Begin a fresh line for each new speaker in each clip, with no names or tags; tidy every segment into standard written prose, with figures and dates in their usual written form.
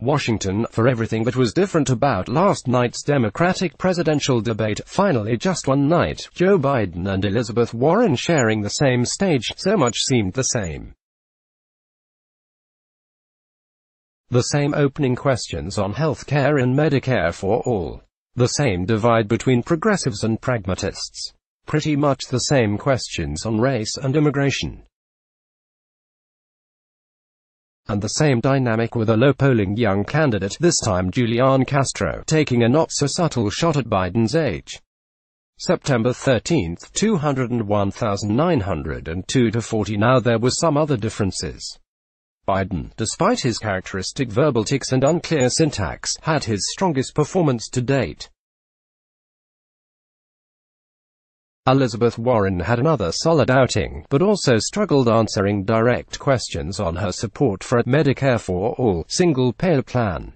Washington, for everything that was different about last night's Democratic presidential debate. Finally, just one night, Joe Biden and Elizabeth Warren sharing the same stage, so much seemed the same. The same opening questions on health care and Medicare for all. The same divide between progressives and pragmatists. Pretty much the same questions on race and immigration. And the same dynamic with a low-polling young candidate, this time Julian Castro, taking a not-so-subtle shot at Biden's age. September 13, 201,902 to 40. Now there were some other differences. Biden, despite his characteristic verbal tics and unclear syntax, had his strongest performance to date. Elizabeth Warren had another solid outing, but also struggled answering direct questions on her support for a Medicare for all, single-payer plan.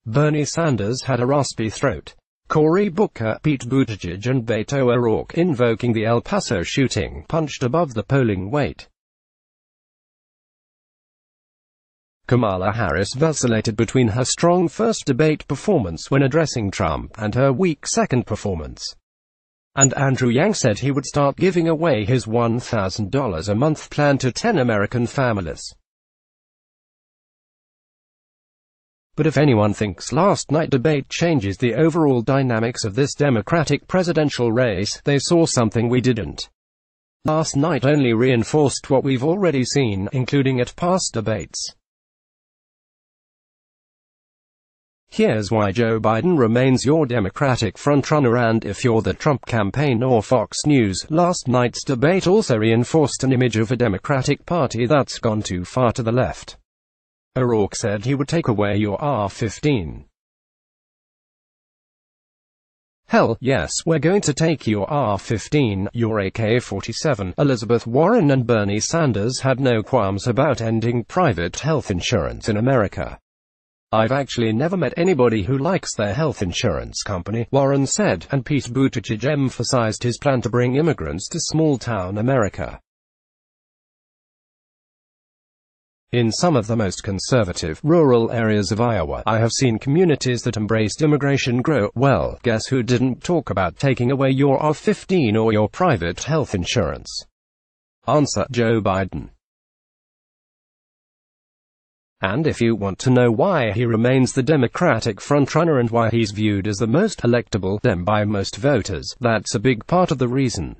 Bernie Sanders had a raspy throat. Cory Booker, Pete Buttigieg and Beto O'Rourke, invoking the El Paso shooting, punched above the polling weight. Kamala Harris vacillated between her strong first debate performance when addressing Trump and her weak second performance. And Andrew Yang said he would start giving away his $1,000 a month plan to 10 American families. But if anyone thinks last night's debate changes the overall dynamics of this Democratic presidential race, they saw something we didn't. Last night only reinforced what we've already seen, including at past debates. Here's why Joe Biden remains your Democratic frontrunner, and if you're the Trump campaign or Fox News, last night's debate also reinforced an image of a Democratic Party that's gone too far to the left. O'Rourke said he would take away your AR-15. Hell, yes, we're going to take your AR-15, your AK-47. Elizabeth Warren and Bernie Sanders had no qualms about ending private health insurance in America. I've actually never met anybody who likes their health insurance company, Warren said, and Pete Buttigieg emphasized his plan to bring immigrants to small-town America. In some of the most conservative, rural areas of Iowa, I have seen communities that embraced immigration grow. Well, guess who didn't talk about taking away your AR-15 or your private health insurance? Answer: Joe Biden. And if you want to know why he remains the Democratic frontrunner and why he's viewed as the most electable Dem by most voters, that's a big part of the reason.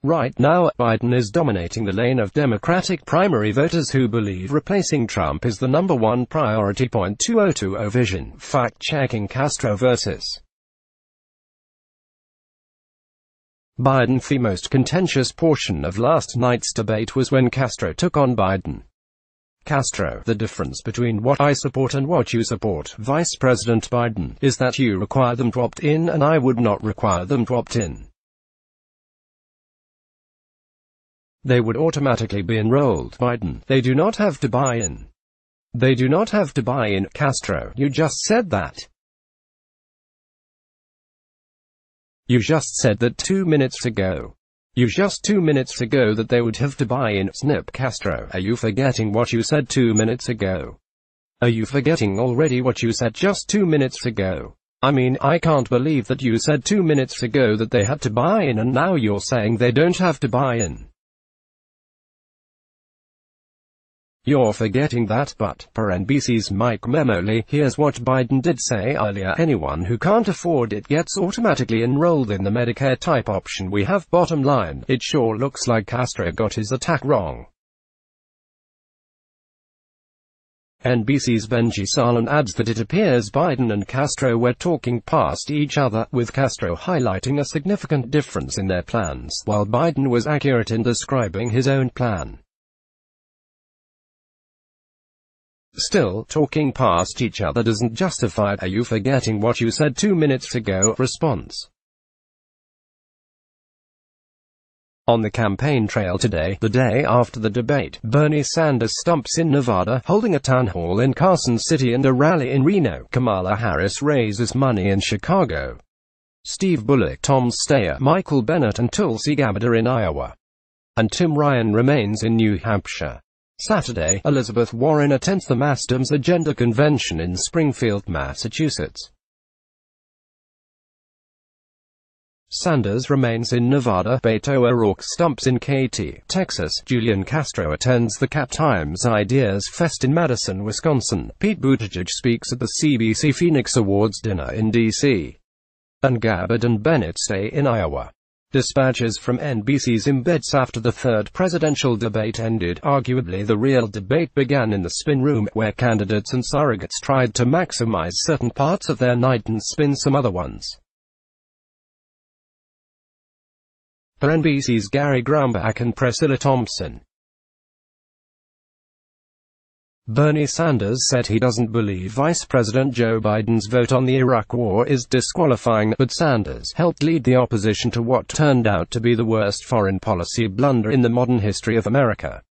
Right now, Biden is dominating the lane of Democratic primary voters who believe replacing Trump is the #1 priority. 2020 Vision, fact-checking Castro vs. Biden. The most contentious portion of last night's debate was when Castro took on Biden. Castro: the difference between what I support and what you support, Vice President Biden, is that you require them to opt in and I would not require them to opt in. They would automatically be enrolled. Biden: they do not have to buy in. They do not have to buy in. Castro: you just said that. You just said that 2 minutes ago. You just 2 minutes ago that they would have to buy in. Snip. Castro: are you forgetting what you said 2 minutes ago? Are you forgetting already what you said just 2 minutes ago? I mean, I can't believe that you said 2 minutes ago that they had to buy in and now you're saying they don't have to buy in. You're forgetting that, but, per NBC's Mike Memoli, here's what Biden did say earlier: anyone who can't afford it gets automatically enrolled in the Medicare-type option we have. Bottom line, it sure looks like Castro got his attack wrong. NBC's Benji Salon adds that it appears Biden and Castro were talking past each other, with Castro highlighting a significant difference in their plans, while Biden was accurate in describing his own plan. Still, talking past each other doesn't justify "are you forgetting what you said 2 minutes ago" response. On the campaign trail today, the day after the debate, Bernie Sanders stumps in Nevada, holding a town hall in Carson City and a rally in Reno. Kamala Harris raises money in Chicago. Steve Bullock, Tom Steyer, Michael Bennet and Tulsi Gabbard are in Iowa. And Tim Ryan remains in New Hampshire. Saturday, Elizabeth Warren attends the Mass Agenda Convention in Springfield, Massachusetts. Sanders remains in Nevada. Beto O'Rourke stumps in Katy, Texas. Julian Castro attends the Cap Times Ideas Fest in Madison, Wisconsin. Pete Buttigieg speaks at the CBC Phoenix Awards dinner in D.C. And Gabbard and Bennett stay in Iowa. Dispatches from NBC's embeds after the third presidential debate ended. Arguably the real debate began in the spin room, where candidates and surrogates tried to maximize certain parts of their night and spin some other ones. Per NBC's Gary Grumbach and Priscilla Thompson. Bernie Sanders said he doesn't believe Vice President Joe Biden's vote on the Iraq War is disqualifying, but Sanders helped lead the opposition to what turned out to be the worst foreign policy blunder in the modern history of America.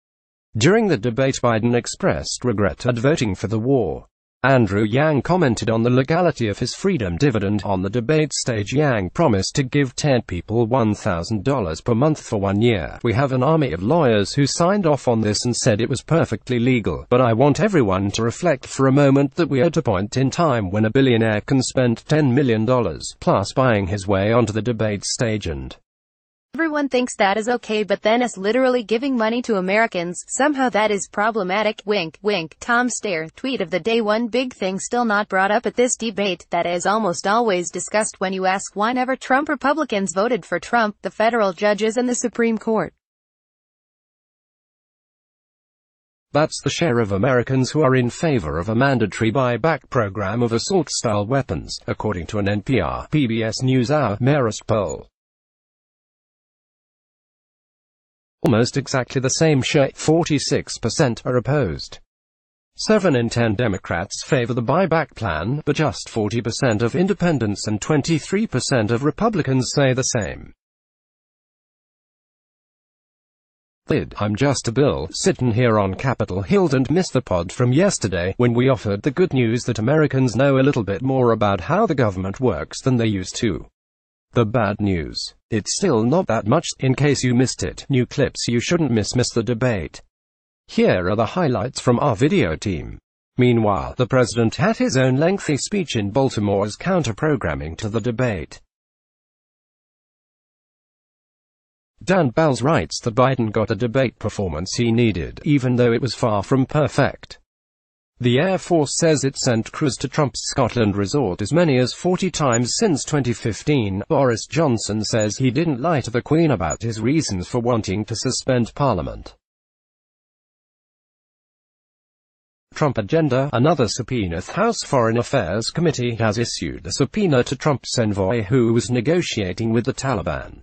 During the debate, Biden expressed regret at voting for the war. Andrew Yang commented on the legality of his freedom dividend. On the debate stage, Yang promised to give 10 people $1,000 per month for 1 year. We have an army of lawyers who signed off on this and said it was perfectly legal, but I want everyone to reflect for a moment that we are at a point in time when a billionaire can spend $10 million plus buying his way onto the debate stage, and
everyone thinks that is okay, but then us literally giving money to Americans, somehow that is problematic. Wink, wink. Tom Steyer, tweet of the day. One big thing still not brought up at this debate, that is almost always discussed when you ask why never Trump. Republicans voted for Trump, the federal judges and the Supreme Court.
That's the share of Americans who are in favor of a mandatory buyback program of assault-style weapons, according to an NPR PBS NewsHour Marist poll. Almost exactly the same share, 46%, are opposed. 7 in 10 Democrats favor the buyback plan, but just 40% of independents and 23% of Republicans say the same. I'm just a Bill, sittin' here on Capitol Hill and missed the pod from yesterday, when we offered the good news that Americans know a little bit more about how the government works than they used to. The bad news: it's still not that much. In case you missed it, new clips you shouldn't miss the debate. Here are the highlights from our video team. Meanwhile, the president had his own lengthy speech in Baltimore as counter-programming to the debate. Dan Bells writes that Biden got the debate performance he needed, even though it was far from perfect. The Air Force says it sent crews to Trump's Scotland resort as many as 40 times since 2015. Boris Johnson says he didn't lie to the Queen about his reasons for wanting to suspend Parliament. Trump agenda: another subpoena. The House Foreign Affairs Committee has issued a subpoena to Trump's envoy, who was negotiating with the Taliban.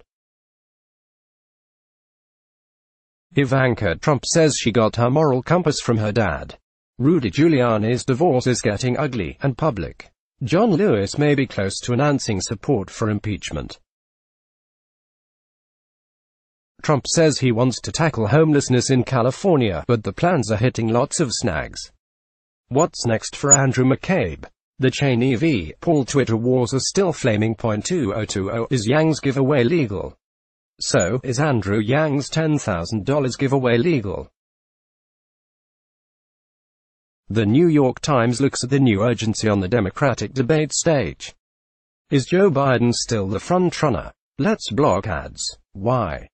Ivanka Trump says she got her moral compass from her dad. Rudy Giuliani's divorce is getting ugly and public. John Lewis may be close to announcing support for impeachment. Trump says he wants to tackle homelessness in California, but the plans are hitting lots of snags. What's next for Andrew McCabe? The Cheney v. Paul Twitter wars are still flaming. 2020: is Yang's giveaway legal? So, is Andrew Yang's $10,000 giveaway legal? The New York Times looks at the new urgency on the Democratic debate stage. Is Joe Biden still the front-runner? Let's block ads. Why?